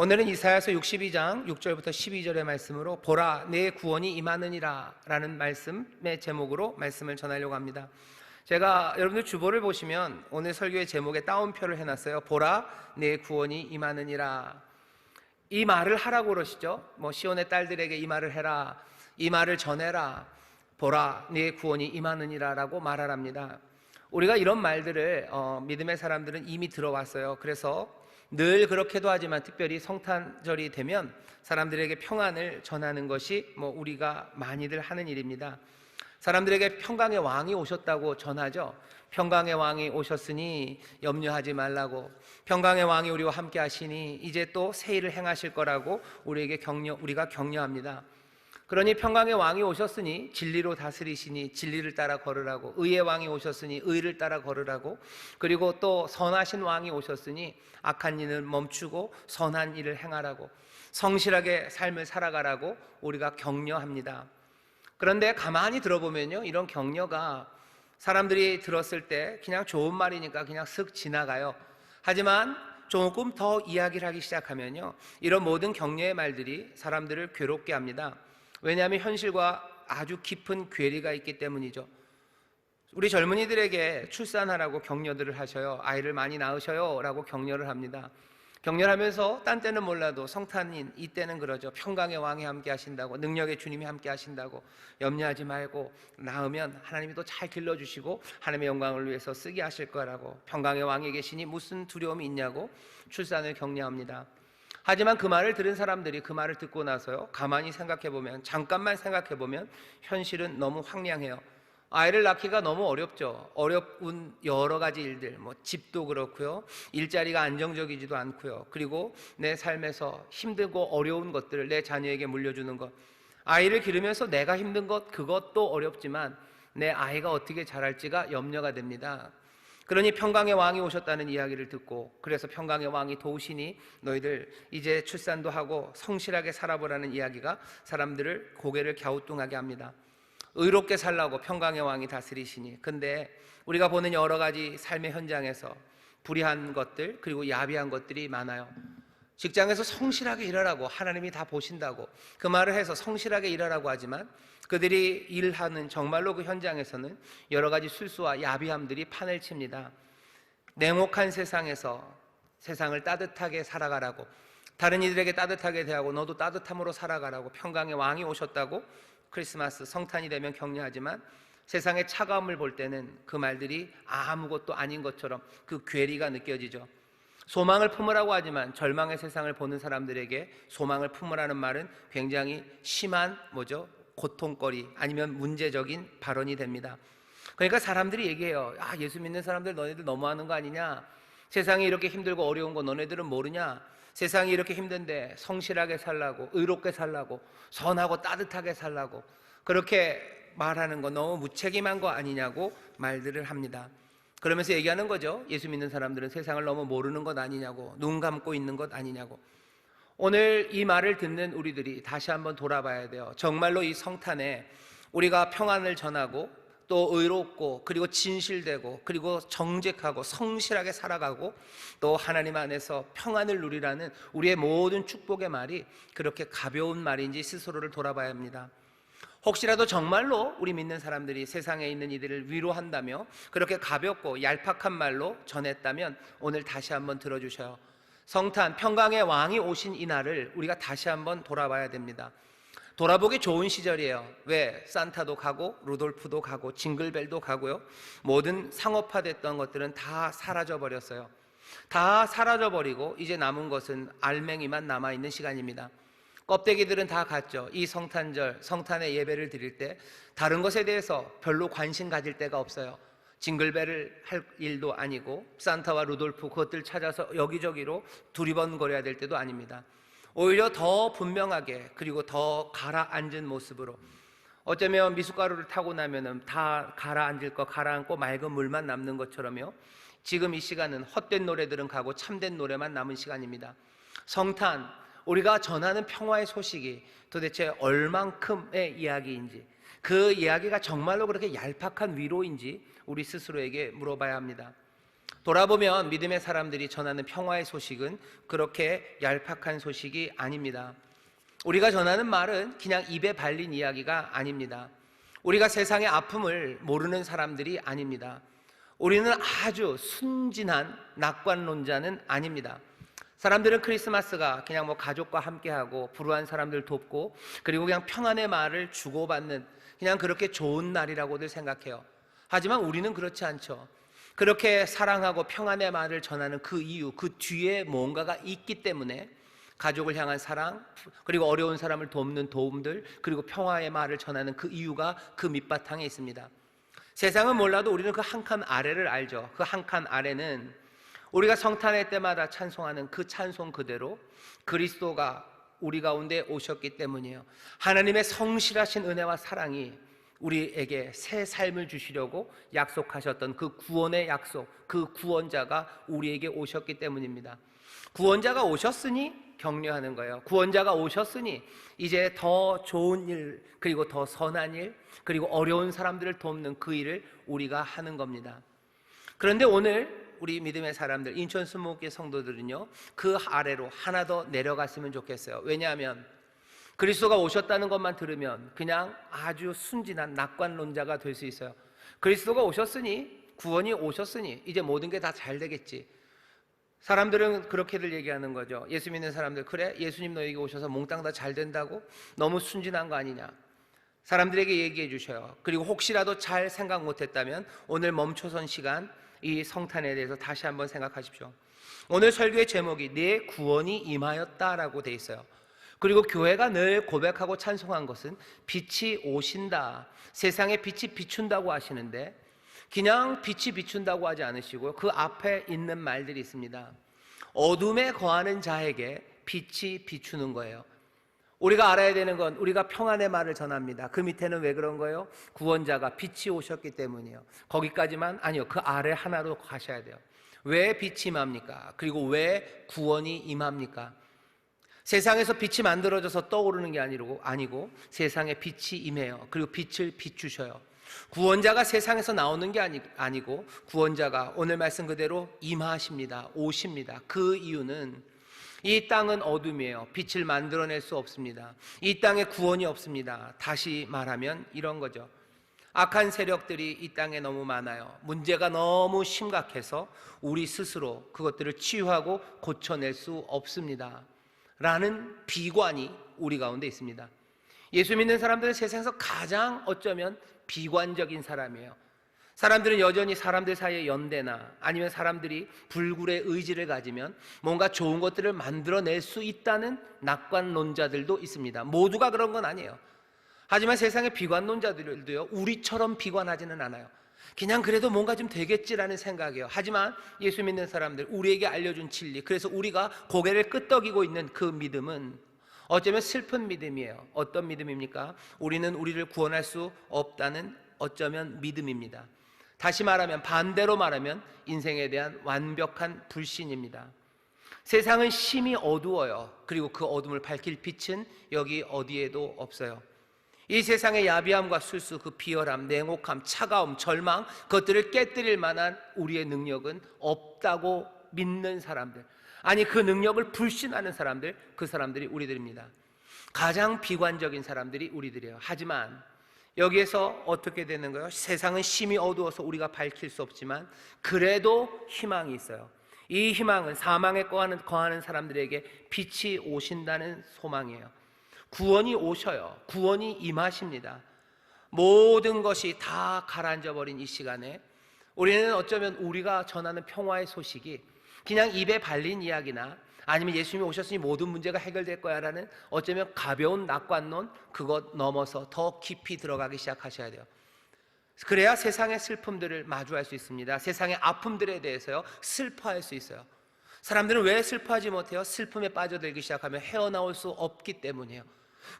오늘은 이사야서 62장 6절부터 12절의 말씀으로 보라 내 구원이 임하느니라 라는 말씀의 제목으로 말씀을 전하려고 합니다. 제가 여러분들 주보를 보시면 오늘 설교의 제목에 따옴표를 해놨어요. 보라 내 구원이 임하느니라. 이 말을 하라고 그러시죠. 시온의 딸들에게 이 말을 해라, 이 말을 전해라, 보라 내 구원이 임하느니라 라고 말하랍니다. 우리가 이런 말들을 믿음의 사람들은 이미 들어왔어요. 그래서 늘 그렇게도 하지만 특별히 성탄절이 되면 사람들에게 평안을 전하는 것이 우리가 많이들 하는 일입니다. 사람들에게 평강의 왕이 오셨다고 전하죠. 평강의 왕이 오셨으니 염려하지 말라고, 평강의 왕이 우리와 함께 하시니 이제 또 새 일을 행하실 거라고 우리가 격려합니다. 그러니 평강의 왕이 오셨으니 진리로 다스리시니 진리를 따라 걸으라고, 의의 왕이 오셨으니 의를 따라 걸으라고, 그리고 또 선하신 왕이 오셨으니 악한 일을 멈추고 선한 일을 행하라고, 성실하게 삶을 살아가라고 우리가 격려합니다. 그런데 가만히 들어보면요, 이런 격려가 사람들이 들었을 때 그냥 좋은 말이니까 그냥 쓱 지나가요. 하지만 조금 더 이야기를 하기 시작하면요, 이런 모든 격려의 말들이 사람들을 괴롭게 합니다. 왜냐하면 현실과 아주 깊은 괴리가 있기 때문이죠. 우리 젊은이들에게 출산하라고 격려들을 하셔요. 아이를 많이 낳으셔요 라고 격려를 합니다. 격려를 하면서 딴 때는 몰라도 성탄인 이때는 그러죠. 평강의 왕이 함께 하신다고, 능력의 주님이 함께 하신다고, 염려하지 말고 낳으면 하나님이 또 잘 길러주시고 하나님의 영광을 위해서 쓰게 하실 거라고, 평강의 왕이 계시니 무슨 두려움이 있냐고 출산을 격려합니다. 하지만 그 말을 들은 사람들이 그 말을 듣고 나서요, 가만히 생각해보면, 잠깐만 생각해보면 현실은 너무 황량해요. 아이를 낳기가 너무 어렵죠. 어려운 여러 가지 일들, 집도 그렇고요, 일자리가 안정적이지도 않고요, 그리고 내 삶에서 힘들고 어려운 것들을 내 자녀에게 물려주는 것, 아이를 기르면서 내가 힘든 것, 그것도 어렵지만 내 아이가 어떻게 자랄지가 염려가 됩니다. 그러니 평강의 왕이 오셨다는 이야기를 듣고, 그래서 평강의 왕이 도우시니 너희들 이제 출산도 하고 성실하게 살아보라는 이야기가 사람들을 고개를 갸우뚱하게 합니다. 의롭게 살라고 평강의 왕이 다스리시니. 근데 우리가 보는 여러 가지 삶의 현장에서 불의한 것들, 그리고 야비한 것들이 많아요. 직장에서 성실하게 일하라고, 하나님이 다 보신다고 그 말을 해서 성실하게 일하라고 하지만 그들이 일하는 정말로 그 현장에서는 여러 가지 술수와 야비함들이 판을 칩니다. 냉혹한 세상에서 세상을 따뜻하게 살아가라고, 다른 이들에게 따뜻하게 대하고 너도 따뜻함으로 살아가라고 평강의 왕이 오셨다고 크리스마스 성탄이 되면 격려하지만 세상의 차가움을 볼 때는 그 말들이 아무것도 아닌 것처럼 그 괴리가 느껴지죠. 소망을 품으라고 하지만 절망의 세상을 보는 사람들에게 소망을 품으라는 말은 굉장히 심한 고통거리, 아니면 문제적인 발언이 됩니다. 그러니까 사람들이 얘기해요. 예수 믿는 사람들 너네들 너무하는 거 아니냐, 세상이 이렇게 힘들고 어려운 거 너네들은 모르냐, 세상이 이렇게 힘든데 성실하게 살라고, 의롭게 살라고, 선하고 따뜻하게 살라고 그렇게 말하는 거 너무 무책임한 거 아니냐고 말들을 합니다. 그러면서 얘기하는 거죠. 예수 믿는 사람들은 세상을 너무 모르는 것 아니냐고, 눈 감고 있는 것 아니냐고. 오늘 이 말을 듣는 우리들이 다시 한번 돌아봐야 돼요. 정말로 이 성탄에 우리가 평안을 전하고 또 의롭고 그리고 진실되고 그리고 정직하고 성실하게 살아가고 또 하나님 안에서 평안을 누리라는 우리의 모든 축복의 말이 그렇게 가벼운 말인지 스스로를 돌아봐야 합니다. 혹시라도 정말로 우리 믿는 사람들이 세상에 있는 이들을 위로한다며 그렇게 가볍고 얄팍한 말로 전했다면 오늘 다시 한번 들어주셔요. 성탄, 평강의 왕이 오신 이 날을 우리가 다시 한번 돌아봐야 됩니다. 돌아보기 좋은 시절이에요. 왜? 산타도 가고 루돌프도 가고 징글벨도 가고요, 모든 상업화됐던 것들은 다 사라져버렸어요. 다 사라져버리고 이제 남은 것은 알맹이만 남아있는 시간입니다. 껍데기들은 다 갔죠. 이 성탄절, 성탄의 예배를 드릴 때 다른 것에 대해서 별로 관심 가질 데가 없어요. 징글벨을 할 일도 아니고 산타와 루돌프 그것들 찾아서 여기저기로 두리번거려야 될 때도 아닙니다. 오히려 더 분명하게 그리고 더 가라앉은 모습으로, 어쩌면 미숫가루를 타고 나면은 다 가라앉을 거 가라앉고 맑은 물만 남는 것처럼요, 지금 이 시간은 헛된 노래들은 가고 참된 노래만 남은 시간입니다. 성탄, 우리가 전하는 평화의 소식이 도대체 얼만큼의 이야기인지, 그 이야기가 정말로 그렇게 얄팍한 위로인지 우리 스스로에게 물어봐야 합니다. 돌아보면 믿음의 사람들이 전하는 평화의 소식은 그렇게 얄팍한 소식이 아닙니다. 우리가 전하는 말은 그냥 입에 발린 이야기가 아닙니다. 우리가 세상의 아픔을 모르는 사람들이 아닙니다. 우리는 아주 순진한 낙관론자는 아닙니다. 사람들은 크리스마스가 그냥 가족과 함께하고 불우한 사람들 돕고 그리고 그냥 평안의 말을 주고받는 그냥 그렇게 좋은 날이라고들 생각해요. 하지만 우리는 그렇지 않죠. 그렇게 사랑하고 평안의 말을 전하는 그 이유, 그 뒤에 뭔가가 있기 때문에 가족을 향한 사랑, 그리고 어려운 사람을 돕는 도움들, 그리고 평화의 말을 전하는 그 이유가 그 밑바탕에 있습니다. 세상은 몰라도 우리는 그 한 칸 아래를 알죠. 그 한 칸 아래는 우리가 성탄의 때마다 찬송하는 그 찬송 그대로 그리스도가 우리 가운데 오셨기 때문이에요. 하나님의 성실하신 은혜와 사랑이 우리에게 새 삶을 주시려고 약속하셨던 그 구원의 약속, 그 구원자가 우리에게 오셨기 때문입니다. 구원자가 오셨으니 격려하는 거예요. 구원자가 오셨으니 이제 더 좋은 일, 그리고 더 선한 일, 그리고 어려운 사람들을 돕는 그 일을 우리가 하는 겁니다. 그런데 오늘 우리 믿음의 사람들, 인천 순복음교회 성도들은요, 그 아래로 하나 더 내려갔으면 좋겠어요. 왜냐하면 그리스도가 오셨다는 것만 들으면 그냥 아주 순진한 낙관론자가 될 수 있어요. 그리스도가 오셨으니, 구원이 오셨으니 이제 모든 게 다 잘 되겠지. 사람들은 그렇게들 얘기하는 거죠. 예수 믿는 사람들, 그래? 예수님 너에게 오셔서 몽땅 다 잘 된다고? 너무 순진한 거 아니냐? 사람들에게 얘기해 주셔요. 그리고 혹시라도 잘 생각 못했다면 오늘 멈춰선 시간, 이 성탄에 대해서 다시 한번 생각하십시오. 오늘 설교의 제목이 내 구원이 임하였다라고 돼 있어요. 그리고 교회가 늘 고백하고 찬송한 것은 빛이 오신다, 세상에 빛이 비춘다고 하시는데 그냥 빛이 비춘다고 하지 않으시고요, 그 앞에 있는 말들이 있습니다. 어둠에 거하는 자에게 빛이 비추는 거예요. 우리가 알아야 되는 건 우리가 평안의 말을 전합니다. 그 밑에는 왜 그런 거예요? 구원자가 빛이 오셨기 때문이에요. 거기까지만 아니요, 그 아래 하나로 가셔야 돼요. 왜 빛이 임합니까? 그리고 왜 구원이 임합니까? 세상에서 빛이 만들어져서 떠오르는 게 아니고 세상에 빛이 임해요. 그리고 빛을 비추셔요. 구원자가 세상에서 나오는 게 아니고 구원자가 오늘 말씀 그대로 임하십니다. 오십니다. 그 이유는 이 땅은 어둠이에요. 빛을 만들어낼 수 없습니다. 이 땅에 구원이 없습니다. 다시 말하면 이런 거죠. 악한 세력들이 이 땅에 너무 많아요. 문제가 너무 심각해서 우리 스스로 그것들을 치유하고 고쳐낼 수 없습니다. 라는 비관이 우리 가운데 있습니다. 예수 믿는 사람들은 세상에서 가장 어쩌면 비관적인 사람이에요. 사람들은 여전히 사람들 사이의 연대나 아니면 사람들이 불굴의 의지를 가지면 뭔가 좋은 것들을 만들어낼 수 있다는 낙관론자들도 있습니다. 모두가 그런 건 아니에요. 하지만 세상의 비관론자들도요, 우리처럼 비관하지는 않아요. 그냥 그래도 뭔가 좀 되겠지라는 생각이에요. 하지만 예수 믿는 사람들, 우리에게 알려준 진리, 그래서 우리가 고개를 끄덕이고 있는 그 믿음은 어쩌면 슬픈 믿음이에요. 어떤 믿음입니까? 우리는 우리를 구원할 수 없다는 어쩌면 믿음입니다. 다시 말하면, 반대로 말하면 인생에 대한 완벽한 불신입니다. 세상은 심히 어두워요. 그리고 그 어둠을 밝힐 빛은 여기 어디에도 없어요. 이 세상의 야비함과 술수, 그 비열함, 냉혹함, 차가움, 절망, 그것들을 깨뜨릴 만한 우리의 능력은 없다고 믿는 사람들, 아니 그 능력을 불신하는 사람들, 그 사람들이 우리들입니다. 가장 비관적인 사람들이 우리들이에요. 하지만 여기에서 어떻게 되는 거예요? 세상은 심히 어두워서 우리가 밝힐 수 없지만 그래도 희망이 있어요. 이 희망은 사망에 거하는 사람들에게 빛이 오신다는 소망이에요. 구원이 오셔요. 구원이 임하십니다. 모든 것이 다 가라앉아 버린 이 시간에 우리는 어쩌면 우리가 전하는 평화의 소식이 그냥 입에 발린 이야기나 아니면 예수님이 오셨으니 모든 문제가 해결될 거야 라는 어쩌면 가벼운 낙관론, 그것 넘어서 더 깊이 들어가기 시작하셔야 돼요. 그래야 세상의 슬픔들을 마주할 수 있습니다. 세상의 아픔들에 대해서요, 슬퍼할 수 있어요. 사람들은 왜 슬퍼하지 못해요? 슬픔에 빠져들기 시작하면 헤어나올 수 없기 때문이에요.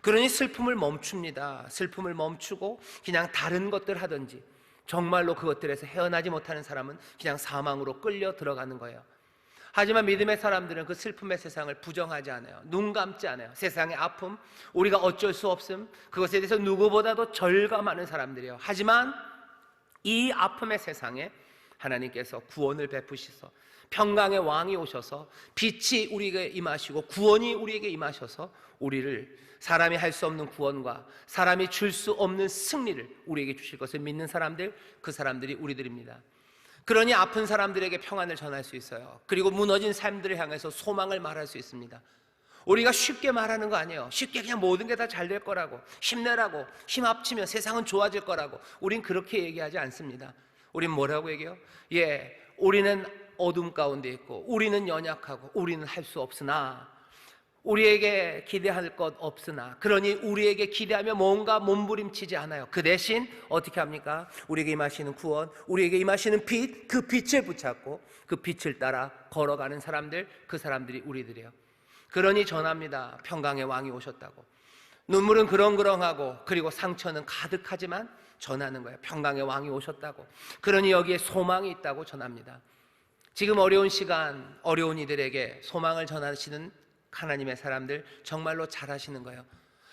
그러니 슬픔을 멈춥니다. 슬픔을 멈추고 그냥 다른 것들 하든지, 정말로 그것들에서 헤어나지 못하는 사람은 그냥 사망으로 끌려 들어가는 거예요. 하지만 믿음의 사람들은 그 슬픔의 세상을 부정하지 않아요. 눈 감지 않아요. 세상의 아픔, 우리가 어쩔 수 없음, 그것에 대해서 누구보다도 절감하는 사람들이에요. 하지만 이 아픔의 세상에 하나님께서 구원을 베푸시서 평강의 왕이 오셔서 빛이 우리에게 임하시고 구원이 우리에게 임하셔서 우리를 사람이 할 수 없는 구원과 사람이 줄 수 없는 승리를 우리에게 주실 것을 믿는 사람들, 그 사람들이 우리들입니다. 그러니 아픈 사람들에게 평안을 전할 수 있어요. 그리고 무너진 삶들을 향해서 소망을 말할 수 있습니다. 우리가 쉽게 말하는 거 아니에요. 쉽게 그냥 모든 게 다 잘 될 거라고, 힘내라고, 힘 합치면 세상은 좋아질 거라고. 우린 그렇게 얘기하지 않습니다. 우린 뭐라고 얘기해요? 우리는 어둠 가운데 있고, 우리는 연약하고, 우리는 할 수 없으나, 우리에게 기대할 것 없으나, 그러니 우리에게 기대하며 뭔가 몸부림치지 않아요. 그 대신 어떻게 합니까? 우리에게 임하시는 구원, 우리에게 임하시는 빛, 그 빛을 붙잡고 그 빛을 따라 걸어가는 사람들, 그 사람들이 우리들이에요. 그러니 전합니다. 평강의 왕이 오셨다고. 눈물은 그렁그렁하고 그리고 상처는 가득하지만 전하는 거예요. 평강의 왕이 오셨다고. 그러니 여기에 소망이 있다고 전합니다. 지금 어려운 시간, 어려운 이들에게 소망을 전하시는 하나님의 사람들 정말로 잘하시는 거예요.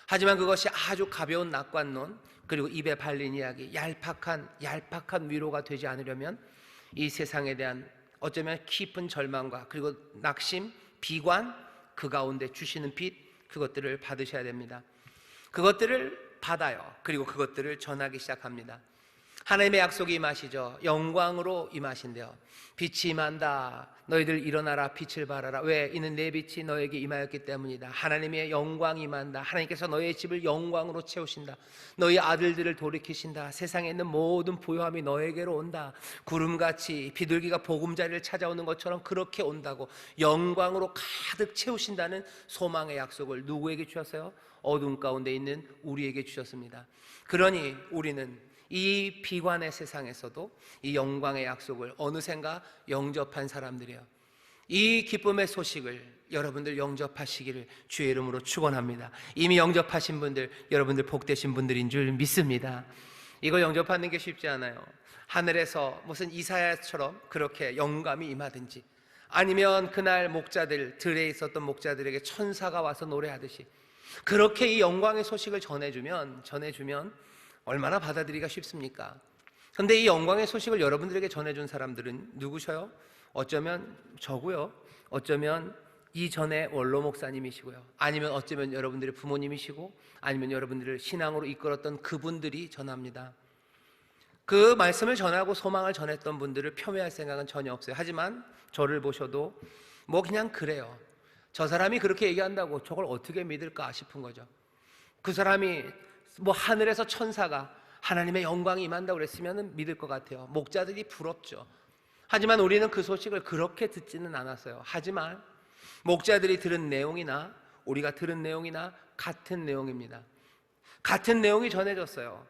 하지만 그것이 아주 가벼운 낙관론, 그리고 입에 발린 이야기, 얄팍한 위로가 되지 않으려면 이 세상에 대한 어쩌면 깊은 절망과 그리고 낙심, 비관, 그 가운데 주시는 빛, 그것들을 받으셔야 됩니다. 그것들을 받아요. 그리고 그것들을 전하기 시작합니다. 하나님의 약속이 임하시죠. 영광으로 임하신대요. 빛이 임한다. 너희들 일어나라, 빛을 발하라. 왜? 이는 내 빛이 너에게 임하였기 때문이다. 하나님의 영광이 임한다. 하나님께서 너희의 집을 영광으로 채우신다. 너희 아들들을 돌이키신다. 세상에 있는 모든 부요함이 너에게로 온다. 구름같이 비둘기가 보금자리를 찾아오는 것처럼 그렇게 온다고. 영광으로 가득 채우신다는 소망의 약속을 누구에게 주셨어요? 어둠 가운데 있는 우리에게 주셨습니다. 그러니 우리는 이 비관의 세상에서도 이 영광의 약속을 어느샌가 영접한 사람들이에요. 이 기쁨의 소식을 여러분들 영접하시기를 주의 이름으로 축원합니다. 이미 영접하신 분들, 여러분들 복되신 분들인 줄 믿습니다. 이걸 영접하는 게 쉽지 않아요. 하늘에서 무슨 이사야처럼 그렇게 영감이 임하든지, 아니면 그날 목자들, 들에 있었던 목자들에게 천사가 와서 노래하듯이 그렇게 이 영광의 소식을 전해주면 얼마나 받아들이기가 쉽습니까? 그런데 이 영광의 소식을 여러분들에게 전해준 사람들은 누구셔요? 어쩌면 저고요, 어쩌면 이전에 원로 목사님이시고요, 아니면 어쩌면 여러분들의 부모님이시고, 아니면 여러분들을 신앙으로 이끌었던 그분들이 전합니다. 그 말씀을 전하고 소망을 전했던 분들을 폄훼할 생각은 전혀 없어요. 하지만 저를 보셔도 뭐 그냥 그래요. 저 사람이 그렇게 얘기한다고 저걸 어떻게 믿을까 싶은 거죠. 그 사람이 뭐 하늘에서 천사가 하나님의 영광이 임한다고 그랬으면 믿을 것 같아요. 목자들이 부럽죠. 하지만 우리는 그 소식을 그렇게 듣지는 않았어요. 하지만 목자들이 들은 내용이나 우리가 들은 내용이나 같은 내용입니다. 같은 내용이 전해졌어요.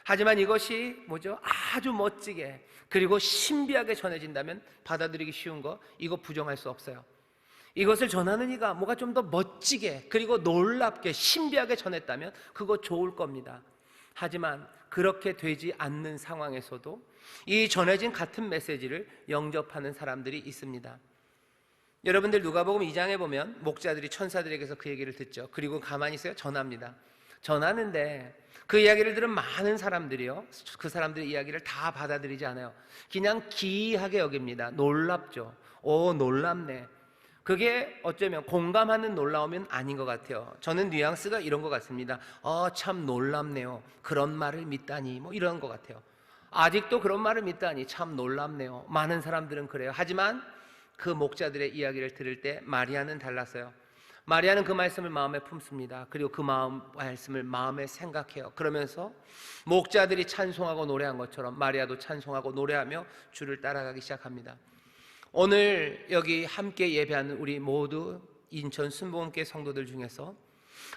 하지만 이것이 아주 멋지게 그리고 신비하게 전해진다면 받아들이기 쉬운 거, 이거 부정할 수 없어요. 이것을 전하는 이가 뭐가 좀 더 멋지게 그리고 놀랍게 신비하게 전했다면 그거 좋을 겁니다. 하지만 그렇게 되지 않는 상황에서도 이 전해진 같은 메시지를 영접하는 사람들이 있습니다. 여러분들 누가복음 2장에 보면 목자들이 천사들에게서 그 얘기를 듣죠. 그리고 가만히 있어요. 전합니다. 전하는데 그 이야기를 들은 많은 사람들이요, 그 사람들의 이야기를 다 받아들이지 않아요. 그냥 기이하게 여깁니다. 놀랍죠. 오, 놀랍네. 그게 어쩌면 공감하는 놀라움은 아닌 것 같아요. 저는 뉘앙스가 이런 것 같습니다. 참 놀랍네요. 그런 말을 믿다니, 이런 것 같아요. 아직도 그런 말을 믿다니 참 놀랍네요. 많은 사람들은 그래요. 하지만 그 목자들의 이야기를 들을 때 마리아는 달랐어요. 마리아는 그 말씀을 마음에 품습니다. 그리고 그 말씀을 마음에 생각해요. 그러면서 목자들이 찬송하고 노래한 것처럼 마리아도 찬송하고 노래하며 주를 따라가기 시작합니다. 오늘 여기 함께 예배하는 우리 모두 인천 순복음교회 성도들 중에서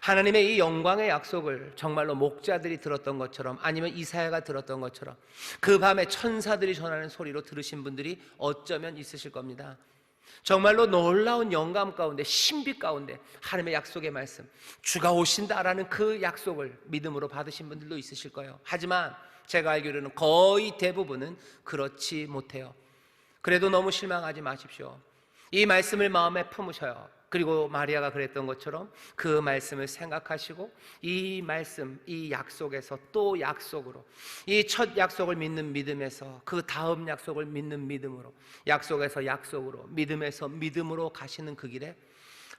하나님의 이 영광의 약속을 정말로 목자들이 들었던 것처럼, 아니면 이사야가 들었던 것처럼 그 밤에 천사들이 전하는 소리로 들으신 분들이 어쩌면 있으실 겁니다. 정말로 놀라운 영감 가운데, 신비 가운데 하나님의 약속의 말씀, 주가 오신다라는 그 약속을 믿음으로 받으신 분들도 있으실 거예요. 하지만 제가 알기로는 거의 대부분은 그렇지 못해요. 그래도 너무 실망하지 마십시오. 이 말씀을 마음에 품으셔요. 그리고 마리아가 그랬던 것처럼 그 말씀을 생각하시고 이 말씀, 이 약속에서 또 약속으로, 이 첫 약속을 믿는 믿음에서 그 다음 약속을 믿는 믿음으로, 약속에서 약속으로, 믿음에서 믿음으로 가시는 그 길에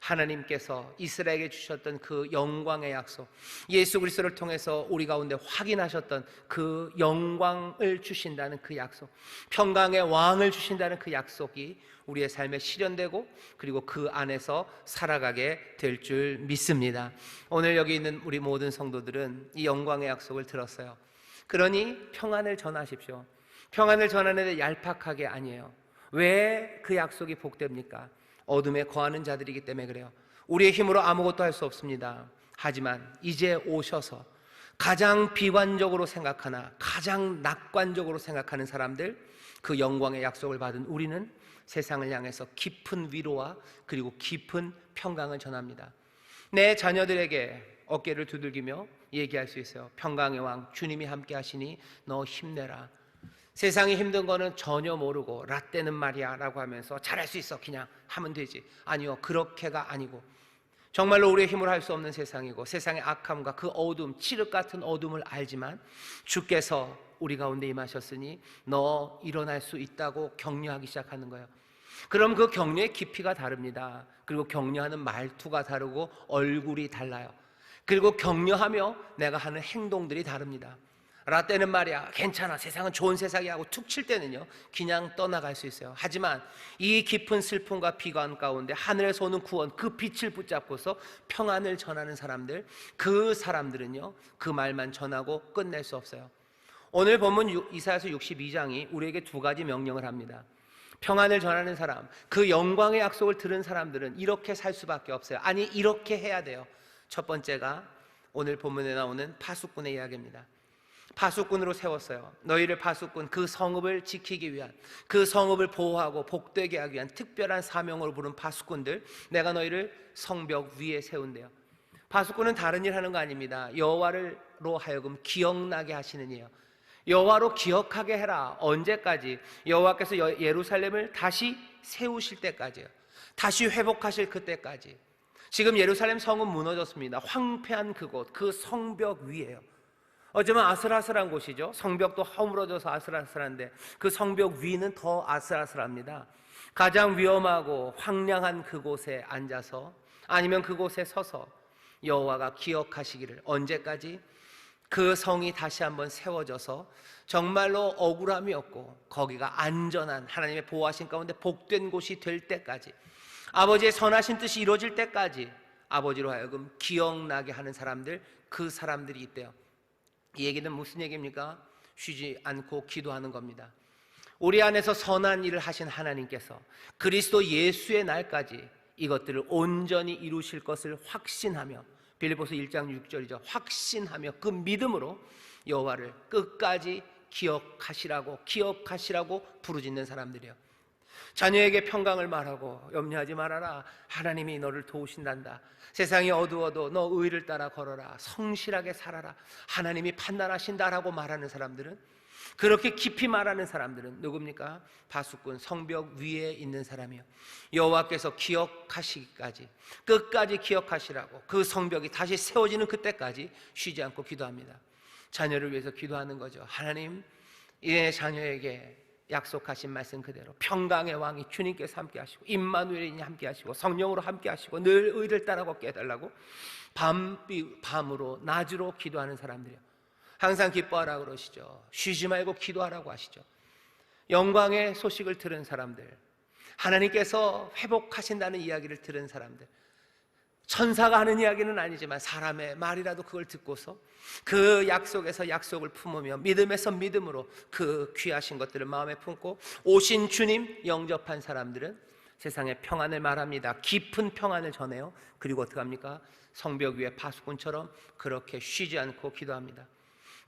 하나님께서 이스라엘에게 주셨던 그 영광의 약속, 예수 그리스도를 통해서 우리 가운데 확인하셨던 그 영광을 주신다는 그 약속, 평강의 왕을 주신다는 그 약속이 우리의 삶에 실현되고 그리고 그 안에서 살아가게 될 줄 믿습니다. 오늘 여기 있는 우리 모든 성도들은 이 영광의 약속을 들었어요. 그러니 평안을 전하십시오. 평안을 전하는데 얄팍하게 아니에요. 왜 그 약속이 복됩니까? 어둠에 거하는 자들이기 때문에 그래요. 우리의 힘으로 아무것도 할 수 없습니다. 하지만 이제 오셔서 가장 비관적으로 생각하나 가장 낙관적으로 생각하는 사람들, 그 영광의 약속을 받은 우리는 세상을 향해서 깊은 위로와 그리고 깊은 평강을 전합니다. 내 자녀들에게 어깨를 두들기며 얘기할 수 있어요. 평강의 왕 주님이 함께 하시니 너 힘내라. 세상이 힘든 거는 전혀 모르고 라떼는 말이야 라고 하면서 잘할 수 있어, 그냥 하면 되지. 아니요, 그렇게가 아니고 정말로 우리의 힘으로 할 수 없는 세상이고 세상의 악함과 그 어둠, 칠흑 같은 어둠을 알지만 주께서 우리 가운데 임하셨으니 너 일어날 수 있다고 격려하기 시작하는 거예요. 그럼 그 격려의 깊이가 다릅니다. 그리고 격려하는 말투가 다르고 얼굴이 달라요. 그리고 격려하며 내가 하는 행동들이 다릅니다. 라떼는 말이야 괜찮아, 세상은 좋은 세상이야 하고 툭 칠 때는요 그냥 떠나갈 수 있어요. 하지만 이 깊은 슬픔과 비관 가운데 하늘에서 오는 구원, 그 빛을 붙잡고서 평안을 전하는 사람들, 그 사람들은요 그 말만 전하고 끝낼 수 없어요. 오늘 본문 이사야서 62장이 우리에게 두 가지 명령을 합니다. 평안을 전하는 사람, 그 영광의 약속을 들은 사람들은 이렇게 살 수밖에 없어요. 아니, 이렇게 해야 돼요. 첫 번째가 오늘 본문에 나오는 파수꾼의 이야기입니다. 파수꾼으로 세웠어요. 너희를 파수꾼, 그 성읍을 지키기 위한, 그 성읍을 보호하고 복되게 하기 위한 특별한 사명으로 부른 파수꾼들, 내가 너희를 성벽 위에 세운대요. 파수꾼은 다른 일 하는 거 아닙니다. 여호와로 하여금 기억나게 하시는 이에요. 여호와로 기억하게 해라. 언제까지? 여호와께서 예루살렘을 다시 세우실 때까지요. 다시 회복하실 그때까지. 지금 예루살렘 성은 무너졌습니다. 황폐한 그곳, 그 성벽 위에요. 어쩌면 아슬아슬한 곳이죠. 성벽도 허물어져서 아슬아슬한데 그 성벽 위는 더 아슬아슬합니다. 가장 위험하고 황량한 그곳에 앉아서, 아니면 그곳에 서서 여호와가 기억하시기를, 언제까지? 그 성이 다시 한번 세워져서 정말로 억울함이 없고 거기가 안전한 하나님의 보호하신 가운데 복된 곳이 될 때까지, 아버지의 선하신 뜻이 이루어질 때까지 아버지로 하여금 기억나게 하는 사람들, 그 사람들이 있대요. 이 얘기는 무슨 얘기입니까? 쉬지 않고 기도하는 겁니다. 우리 안에서 선한 일을 하신 하나님께서 그리스도 예수의 날까지 이것들을 온전히 이루실 것을 확신하며, 빌립보서 1장 6절이죠. 확신하며 그 믿음으로 여호와를 끝까지 기억하시라고 부르짖는 사람들이에요. 자녀에게 평강을 말하고 염려하지 말아라, 하나님이 너를 도우신단다. 세상이 어두워도 너 의를 따라 걸어라, 성실하게 살아라, 하나님이 판단하신다라고 말하는 사람들은, 그렇게 깊이 말하는 사람들은 누굽니까? 파수꾼, 성벽 위에 있는 사람이요. 여호와께서 기억하시기까지, 끝까지 기억하시라고, 그 성벽이 다시 세워지는 그때까지 쉬지 않고 기도합니다. 자녀를 위해서 기도하는 거죠. 하나님, 이 자녀에게 약속하신 말씀 그대로 평강의 왕이 주님께서 함께 하시고 임마누엘이 함께 하시고 성령으로 함께 하시고 늘 의를 따라 걷게 해달라고 밤으로 낮으로 기도하는 사람들이요. 항상 기뻐하라 그러시죠. 쉬지 말고 기도하라고 하시죠. 영광의 소식을 들은 사람들, 하나님께서 회복하신다는 이야기를 들은 사람들, 천사가 하는 이야기는 아니지만 사람의 말이라도 그걸 듣고서 그 약속에서 약속을 품으며 믿음에서 믿음으로 그 귀하신 것들을 마음에 품고 오신 주님 영접한 사람들은 세상의 평안을 말합니다. 깊은 평안을 전해요. 그리고 어떻게 합니까? 성벽 위에 파수꾼처럼 그렇게 쉬지 않고 기도합니다.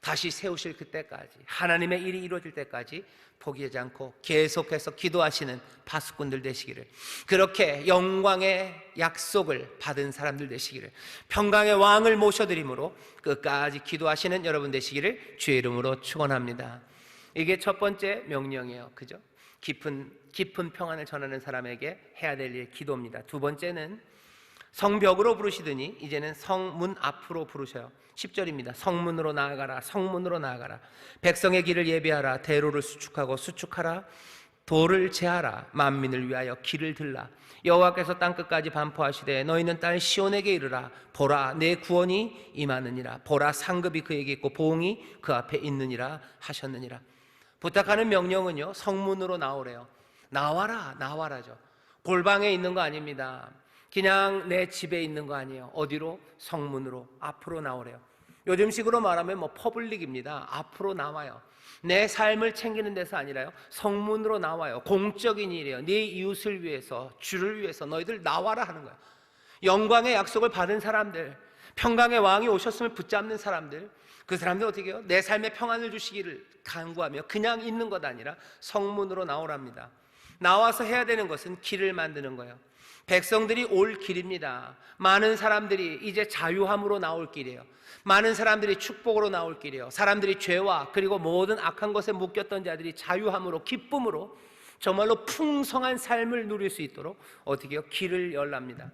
다시 세우실 그때까지, 하나님의 일이 이루어질 때까지 포기하지 않고 계속해서 기도하시는 파수꾼들 되시기를, 그렇게 영광의 약속을 받은 사람들 되시기를, 평강의 왕을 모셔드림으로 끝까지 기도하시는 여러분 되시기를 주의 이름으로 축원합니다. 이게 첫 번째 명령이에요. 그죠? 깊은 평안을 전하는 사람에게 해야 될 일, 기도입니다. 두 번째는 성벽으로 부르시더니 이제는 성문 앞으로 부르셔요. 10절입니다. 성문으로 나아가라, 성문으로 나아가라. 백성의 길을 예비하라. 대로를 수축하고 수축하라. 도를 제하라. 만민을 위하여 길을 들라. 여호와께서 땅끝까지 반포하시되 너희는 딸 시온에게 이르라. 보라, 내 구원이 임하느니라. 보라, 상급이 그에게 있고 보응이 그 앞에 있느니라 하셨느니라. 부탁하는 명령은요, 성문으로 나오래요. 나와라, 나와라죠. 골방에 있는 거 아닙니다. 그냥 내 집에 있는 거 아니에요. 어디로? 성문으로, 앞으로 나오래요. 요즘식으로 말하면 퍼블릭입니다. 앞으로 나와요. 내 삶을 챙기는 데서 아니라요, 성문으로 나와요. 공적인 일이에요. 네 이웃을 위해서, 주를 위해서 너희들 나와라 하는 거예요. 영광의 약속을 받은 사람들, 평강의 왕이 오셨음을 붙잡는 사람들, 그 사람들 어떻게 해요? 내 삶에 평안을 주시기를 간구하며 그냥 있는 것 아니라 성문으로 나오랍니다. 나와서 해야 되는 것은 길을 만드는 거예요. 백성들이 올 길입니다. 많은 사람들이 이제 자유함으로 나올 길이에요. 많은 사람들이 축복으로 나올 길이에요. 사람들이 죄와 그리고 모든 악한 것에 묶였던 자들이 자유함으로, 기쁨으로 정말로 풍성한 삶을 누릴 수 있도록 어떻게 해요? 길을 열랍니다.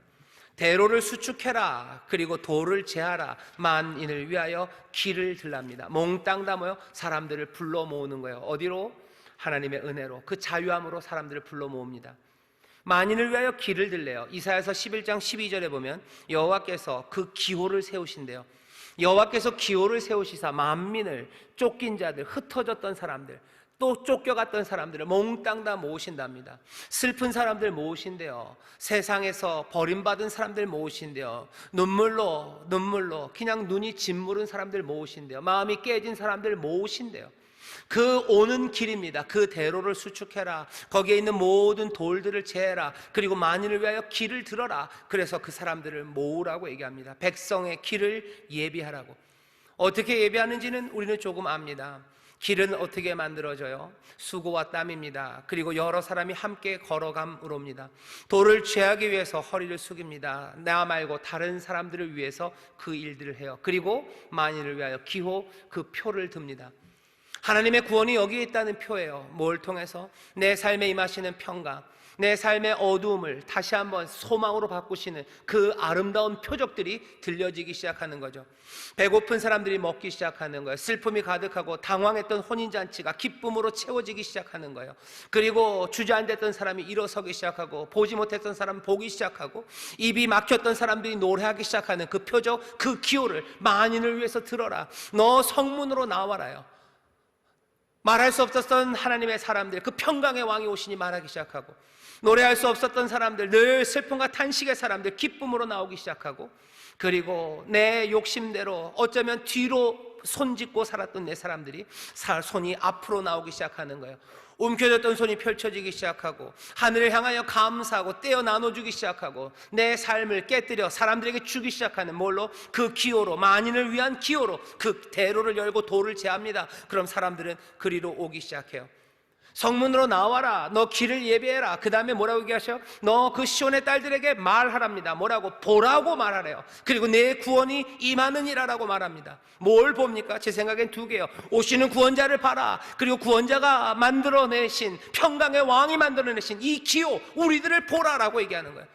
대로를 수축해라. 그리고 도를 제하라. 만인을 위하여 길을 들랍니다. 몽땅 다 모여 사람들을 불러 모으는 거예요. 어디로? 하나님의 은혜로, 그 자유함으로 사람들을 불러 모읍니다. 만인을 위하여 길을 들래요. 이사야서 11장 12절에 보면 여호와께서 그 기호를 세우신대요. 여호와께서 기호를 세우시사 만민을, 쫓긴 자들, 흩어졌던 사람들, 또 쫓겨갔던 사람들을 몽땅 다 모으신답니다. 슬픈 사람들 모으신대요. 세상에서 버림받은 사람들 모으신대요. 눈물로 그냥 눈이 짓무른 사람들 모으신대요. 마음이 깨진 사람들 모으신대요. 그 오는 길입니다. 그 대로를 수축해라. 거기에 있는 모든 돌들을 제해라. 그리고 만인을 위하여 길을 들어라. 그래서 그 사람들을 모으라고 얘기합니다. 백성의 길을 예비하라고. 어떻게 예비하는지는 우리는 조금 압니다. 길은 어떻게 만들어져요? 수고와 땀입니다. 그리고 여러 사람이 함께 걸어감으로입니다. 돌을 제하기 위해서 허리를 숙입니다. 나 말고 다른 사람들을 위해서 그 일들을 해요. 그리고 만인을 위하여 기호, 그 표를 듭니다. 하나님의 구원이 여기에 있다는 표예요. 뭘 통해서? 내 삶에 임하시는 평강, 내 삶의 어두움을 다시 한번 소망으로 바꾸시는 그 아름다운 표적들이 들려지기 시작하는 거죠. 배고픈 사람들이 먹기 시작하는 거예요. 슬픔이 가득하고 당황했던 혼인잔치가 기쁨으로 채워지기 시작하는 거예요. 그리고 주저앉았던 사람이 일어서기 시작하고, 보지 못했던 사람은 보기 시작하고, 입이 막혔던 사람들이 노래하기 시작하는 그 표적, 그 기호를 만인을 위해서 들어라. 너 성문으로 나와라요. 말할 수 없었던 하나님의 사람들, 그 평강의 왕이 오시니 말하기 시작하고, 노래할 수 없었던 사람들, 늘 슬픔과 탄식의 사람들 기쁨으로 나오기 시작하고, 그리고 내 욕심대로 어쩌면 뒤로 손짓고 살았던 내 사람들이 손이 앞으로 나오기 시작하는 거예요. 움켜졌던 손이 펼쳐지기 시작하고, 하늘을 향하여 감사하고 떼어 나눠주기 시작하고, 내 삶을 깨뜨려 사람들에게 주기 시작하는, 뭘로? 그 기호로, 만인을 위한 기호로 그 대로를 열고 도를 제합니다. 그럼 사람들은 그리로 오기 시작해요. 성문으로 나와라. 너 길을 예비해라. 그 다음에 뭐라고 얘기하셔? 너 그 시온의 딸들에게 말하랍니다. 뭐라고? 보라고 말하래요. 그리고 내 구원이 임하느니라라고 말합니다. 뭘 봅니까? 제 생각엔 두 개예요. 오시는 구원자를 봐라. 그리고 구원자가 만들어내신, 평강의 왕이 만들어내신 이 기호, 우리들을 보라라고 얘기하는 거예요.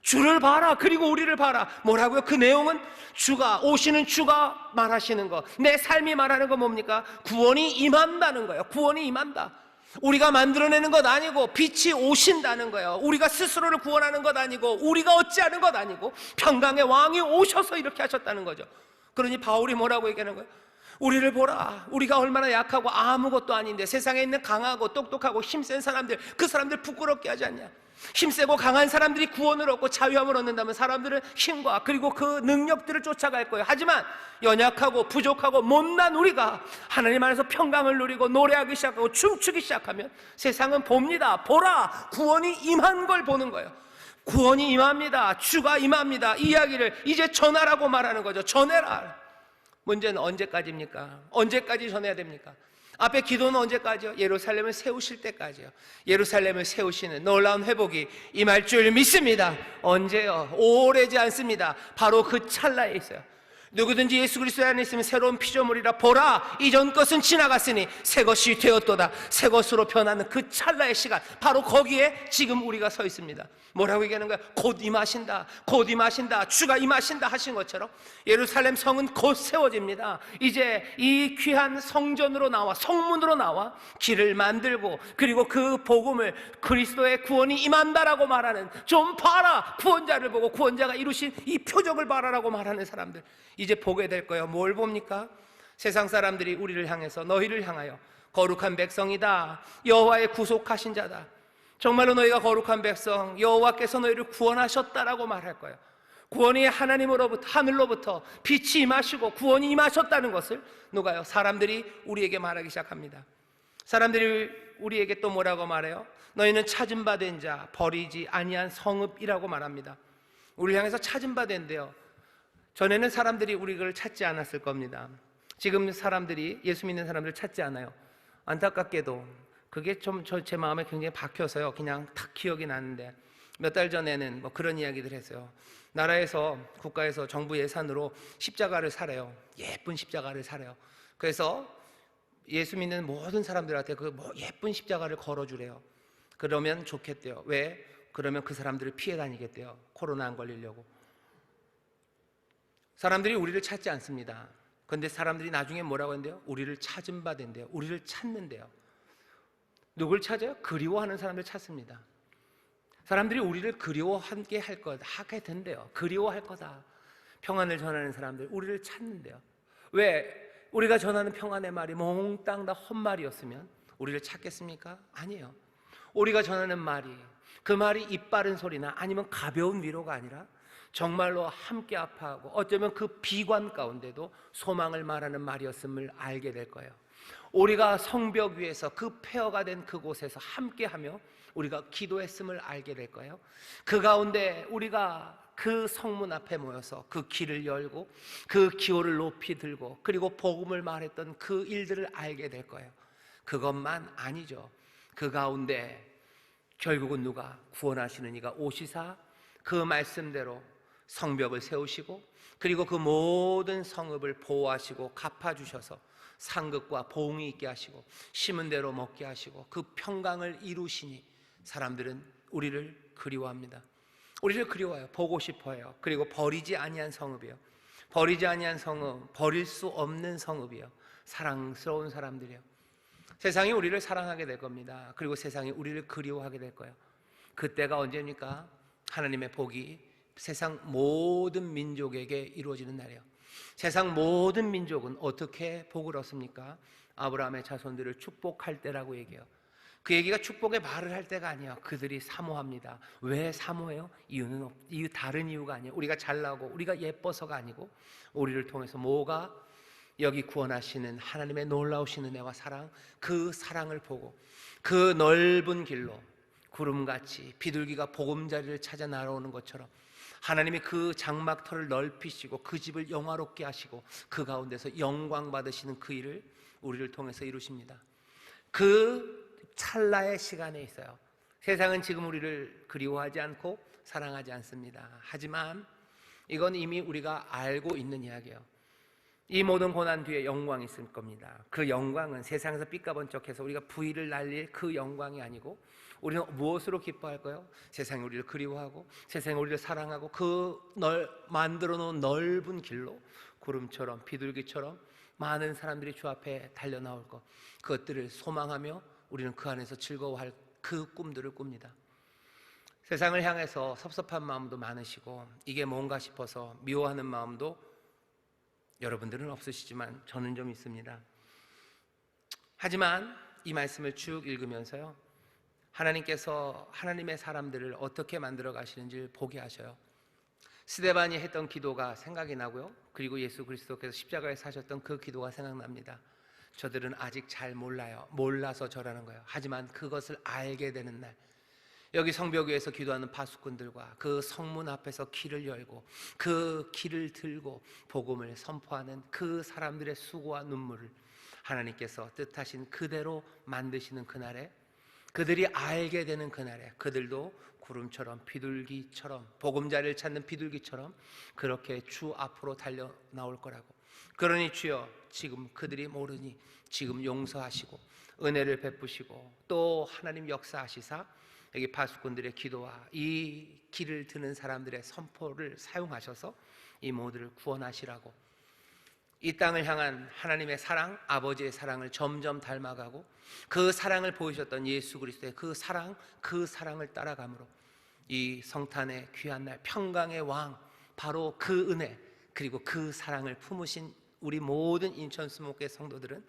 주를 봐라. 그리고 우리를 봐라. 뭐라고요? 그 내용은 주가, 오시는 주가 말하시는 거, 내 삶이 말하는 거 뭡니까? 구원이 임한다는 거예요. 구원이 임한다. 우리가 만들어내는 것 아니고 빛이 오신다는 거예요. 우리가 스스로를 구원하는 것 아니고, 우리가 어찌하는 것 아니고, 평강의 왕이 오셔서 이렇게 하셨다는 거죠. 그러니 바울이 뭐라고 얘기하는 거예요? 우리를 보라. 우리가 얼마나 약하고 아무것도 아닌데 세상에 있는 강하고 똑똑하고 힘센 사람들, 그 사람들 부끄럽게 하지 않냐? 힘세고 강한 사람들이 구원을 얻고 자유함을 얻는다면 사람들은 힘과 그리고 그 능력들을 쫓아갈 거예요. 하지만 연약하고 부족하고 못난 우리가 하나님 안에서 평강을 누리고 노래하기 시작하고 춤추기 시작하면 세상은 봅니다. 보라, 구원이 임한 걸 보는 거예요. 구원이 임합니다. 주가 임합니다. 이 이야기를 이제 전하라고 말하는 거죠. 전해라. 문제는 언제까지입니까? 언제까지 전해야 됩니까? 앞에 기도는 언제까지요? 예루살렘을 세우실 때까지요. 예루살렘을 세우시는 놀라운 회복이 임할 줄 믿습니다. 언제요? 오래지 않습니다. 바로 그 찰나에 있어요. 누구든지 예수 그리스도 안에 있으면 새로운 피조물이라. 보라, 이전 것은 지나갔으니 새 것이 되었도다. 새 것으로 변하는 그 찰나의 시간, 바로 거기에 지금 우리가 서 있습니다. 뭐라고 얘기하는 거야? 곧 임하신다, 곧 임하신다, 주가 임하신다 하신 것처럼 예루살렘 성은 곧 세워집니다. 이제 이 귀한 성전으로 나와, 성문으로 나와 길을 만들고, 그리고 그 복음을, 그리스도의 구원이 임한다라고 말하는, 좀 봐라, 구원자를 보고 구원자가 이루신 이 표적을 봐라라고 말하는 사람들 이제 보게 될 거예요. 뭘 봅니까? 세상 사람들이 우리를 향해서, 너희를 향하여 거룩한 백성이다, 여호와의 구속하신 자다, 정말로 너희가 거룩한 백성, 여호와께서 너희를 구원하셨다라고 말할 거예요. 구원이 하나님으로부터, 하늘로부터 빛이 임하시고 구원이 임하셨다는 것을 누가요? 사람들이 우리에게 말하기 시작합니다. 사람들이 우리에게 또 뭐라고 말해요? 너희는 찾은 바 된 자, 버리지 아니한 성읍이라고 말합니다. 우리를 향해서 찾은 바 된대요. 전에는 사람들이 우리를 찾지 않았을 겁니다. 지금 사람들이, 예수 믿는 사람들 찾지 않아요. 안타깝게도 그게 좀 제 마음에 굉장히 박혀서요, 그냥 탁 기억이 나는데, 몇 달 전에는 뭐 그런 이야기들 했어요. 나라에서, 국가에서 정부 예산으로 십자가를 사래요. 예쁜 십자가를 사래요. 그래서 예수 믿는 모든 사람들한테 그 예쁜 십자가를 걸어주래요. 그러면 좋겠대요. 왜? 그러면 그 사람들을 피해 다니겠대요. 코로나 안 걸리려고. 사람들이 우리를 찾지 않습니다. 그런데 사람들이 나중에 뭐라고 하는데요? 우리를 찾은 바 된대요. 우리를 찾는데요. 누굴 찾아요? 그리워하는 사람들 찾습니다. 사람들이 우리를 그리워하게 할 거다, 하게 된대요. 그리워할 거다. 평안을 전하는 사람들 우리를 찾는데요. 왜? 우리가 전하는 평안의 말이 몽땅 다 헛말이었으면 우리를 찾겠습니까? 아니에요. 우리가 전하는 말이, 그 말이 입 바른 소리나 아니면 가벼운 위로가 아니라 정말로 함께 아파하고 어쩌면 그 비관 가운데도 소망을 말하는 말이었음을 알게 될 거예요. 우리가 성벽 위에서 그 폐허가 된 그곳에서 함께하며 우리가 기도했음을 알게 될 거예요. 그 가운데 우리가 그 성문 앞에 모여서 그 길을 열고 그 기호를 높이 들고 그리고 복음을 말했던 그 일들을 알게 될 거예요. 그것만 아니죠. 그 가운데 결국은 누가? 구원하시는 이가 오시사 그 말씀대로 성벽을 세우시고 그리고 그 모든 성읍을 보호하시고 갚아주셔서 상급과 보응이 있게 하시고 심은 대로 먹게 하시고 그 평강을 이루시니 사람들은 우리를 그리워합니다. 우리를 그리워해요. 보고 싶어요. 그리고 버리지 아니한 성읍이요. 버리지 아니한 성읍, 버릴 수 없는 성읍이요. 사랑스러운 사람들이요. 세상이 우리를 사랑하게 될 겁니다. 그리고 세상이 우리를 그리워하게 될 거예요. 그때가 언제입니까? 하나님의 복이 세상 모든 민족에게 이루어지는 날이에요. 세상 모든 민족은 어떻게 복을 얻습니까? 아브라함의 자손들을 축복할 때라고 얘기해요. 그 얘기가 축복의 말을 할 때가 아니에요. 그들이 사모합니다. 왜 사모해요? 이유 다른 이유가 아니에요. 우리가 잘나고 우리가 예뻐서가 아니고 우리를 통해서 뭐가? 여기 구원하시는 하나님의 놀라우신 은혜와 사랑, 그 사랑을 보고 그 넓은 길로 구름같이 비둘기가 보금자리를 찾아 날아오는 것처럼 하나님이 그 장막터를 넓히시고 그 집을 영화롭게 하시고 그 가운데서 영광 받으시는 그 일을 우리를 통해서 이루십니다. 그 찰나의 시간에 있어요. 세상은 지금 우리를 그리워하지 않고 사랑하지 않습니다. 하지만 이건 이미 우리가 알고 있는 이야기예요. 이 모든 고난 뒤에 영광이 있을 겁니다. 그 영광은 세상에서 삐까번쩍해서 우리가 부의를 날릴 그 영광이 아니고 우리는 무엇으로 기뻐할까요? 세상이 우리를 그리워하고 세상이 우리를 사랑하고 그 만들어 놓은 넓은 길로 구름처럼 비둘기처럼 많은 사람들이 주 앞에 달려 나올 것, 그것들을 소망하며 우리는 그 안에서 즐거워할 그 꿈들을 꿉니다. 세상을 향해서 섭섭한 마음도 많으시고 이게 뭔가 싶어서 미워하는 마음도 여러분들은 없으시지만 저는 좀 있습니다. 하지만 이 말씀을 쭉 읽으면서요, 하나님께서 하나님의 사람들을 어떻게 만들어 가시는지를 보게 하셔요. 스데반이 했던 기도가 생각이 나고요, 그리고 예수 그리스도께서 십자가에 사셨던 그 기도가 생각납니다. 저들은 아직 잘 몰라요. 몰라서 저라는 거예요. 하지만 그것을 알게 되는 날, 여기 성벽 위에서 기도하는 파수꾼들과 그 성문 앞에서 길을 열고 그 길을 들고 복음을 선포하는 그 사람들의 수고와 눈물을 하나님께서 뜻하신 그대로 만드시는 그날에, 그들이 알게 되는 그날에 그들도 구름처럼 비둘기처럼 보금자리를 찾는 비둘기처럼 그렇게 주 앞으로 달려 나올 거라고. 그러니 주여 지금 그들이 모르니 지금 용서하시고 은혜를 베푸시고 또 하나님 역사하시사 여기 파수꾼들의 기도와 이 길을 드는 사람들의 선포를 사용하셔서 이 모두를 구원하시라고. 이 땅을 향한 하나님의 사랑, 아버지의 사랑을 점점 닮아가고 그 사랑을 보이셨던 예수 그리스도의 그 사랑을 따라감으로 이 성탄의 귀한 날 평강의 왕, 바로 그 은혜 그리고 그 사랑을 품으신 우리 모든 인천 수목회 성도들은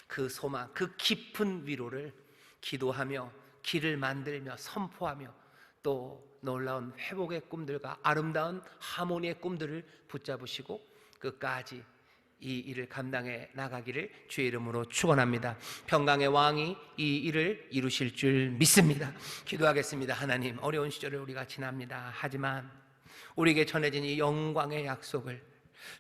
그 소망, 그 깊은 위로를 기도하며 길을 만들며 선포하며 또 놀라운 회복의 꿈들과 아름다운 하모니의 꿈들을 붙잡으시고 끝까지 이 일을 감당해 나가기를 주의 이름으로 축원합니다. 평강의 왕이 이 일을 이루실 줄 믿습니다. 기도하겠습니다. 하나님, 어려운 시절을 우리가 지납니다. 하지만 우리에게 전해진 이 영광의 약속을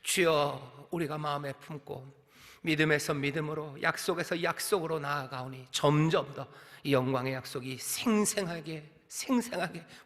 주여 우리가 마음에 품고 믿음에서 믿음으로, 약속에서 약속으로 나아가오니 점점 더 이 영광의 약속이 생생하게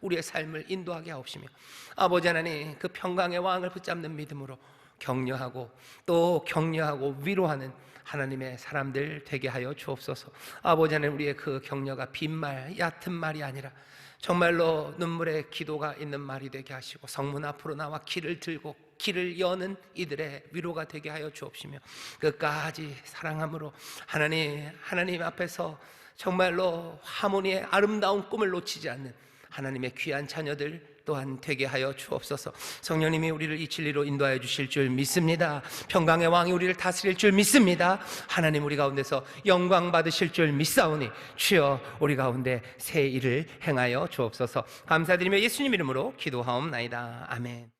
우리의 삶을 인도하게 하옵시며 아버지 하나님, 그 평강의 왕을 붙잡는 믿음으로 격려하고 또 격려하고 위로하는 하나님의 사람들 되게 하여 주옵소서. 아버지 하나님, 우리의 그 격려가 빈말, 얕은 말이 아니라 정말로 눈물의 기도가 있는 말이 되게 하시고 성문 앞으로 나와 길을 들고 길을 여는 이들의 위로가 되게 하여 주옵시며 끝까지 사랑함으로 하나님 앞에서 정말로 하모니의 아름다운 꿈을 놓치지 않는 하나님의 귀한 자녀들 또한 되게 하여 주옵소서. 성령님이 우리를 이 진리로 인도하여 주실 줄 믿습니다. 평강의 왕이 우리를 다스릴 줄 믿습니다. 하나님, 우리 가운데서 영광 받으실 줄 믿사오니 주여 우리 가운데 새 일을 행하여 주옵소서. 감사드리며 예수님 이름으로 기도하옵나이다. 아멘.